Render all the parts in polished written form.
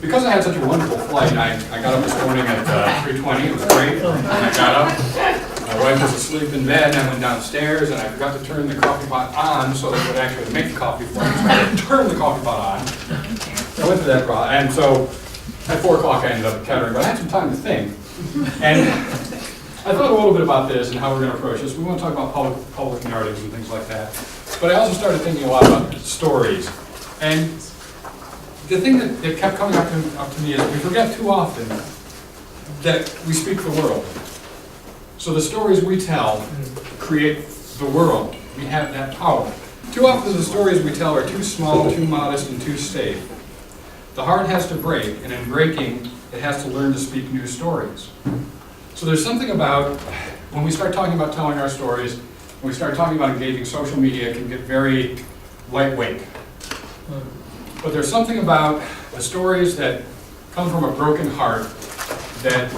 because I had such a wonderful flight, I got up this morning at 3:20, it was great, and I got up, my wife was asleep in bed, and I went downstairs, and I forgot to turn the coffee pot on so that it would actually make the coffee for me, so I had to turn the coffee pot on. I went through that process, and so at 4 o'clock I ended up catering, but I had some time to think, and I thought a little bit about this and how we're going to approach this. We want to talk about public narratives and things like that, but I also started thinking a lot about stories, and the thing that kept coming up to me is we forget too often that we speak the world. So the stories we tell create the world. We have that power. Too often the stories we tell are too small, too modest, and too safe. The heart has to break, and in breaking, it has to learn to speak new stories. So there's something about, when we start talking about telling our stories, when we start talking about engaging social media, it can get very lightweight. But there's something about the stories that come from a broken heart that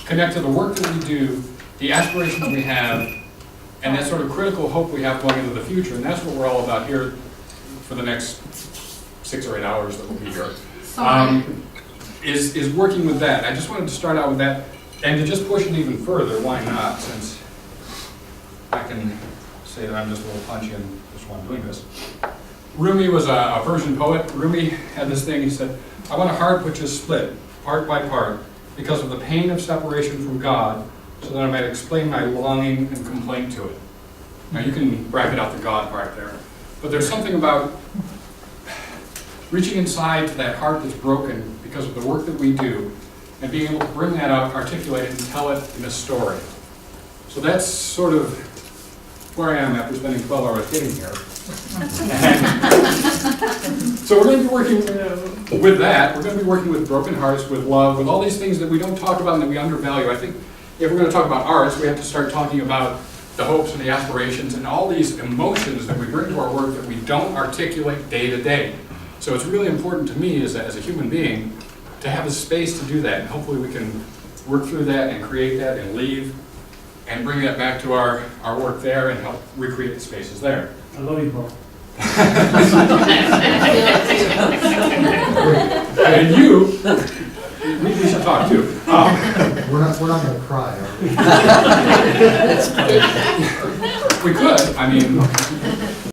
connect to the work that we do, the aspirations we have, and that sort of critical hope we have going into the future. And that's what we're all about here for the next 6 or 8 hours that we'll be here. Is working with that. I just wanted to start out with that, and to just push it even further. Why not? Since I can say that I'm just a little punchy and just why I'm doing this. Rumi was a Persian poet. Rumi had this thing, he said, I want a heart which is split, part by part, because of the pain of separation from God, so that I might explain my longing and complaint to it. Now you can bracket out the God part there, but there's something about reaching inside to that heart that's broken because of the work that we do, and being able to bring that out, articulate it, and tell it in a story. So that's sort of where I am after spending 12 hours getting here. So we're going to be working with that. We're going to be working with broken hearts, with love, with all these things that we don't talk about and that we undervalue. I think if we're going to talk about arts, we have to start talking about the hopes and the aspirations and all these emotions that we bring to our work that we don't articulate day to day. So it's really important to me as a human being to have a space to do that, and hopefully we can work through that and create that and leave and bring that back to our work there and help recreate the spaces there. I love you, Paul. And you, we should talk too. We're not going to cry, are we? We could, I mean,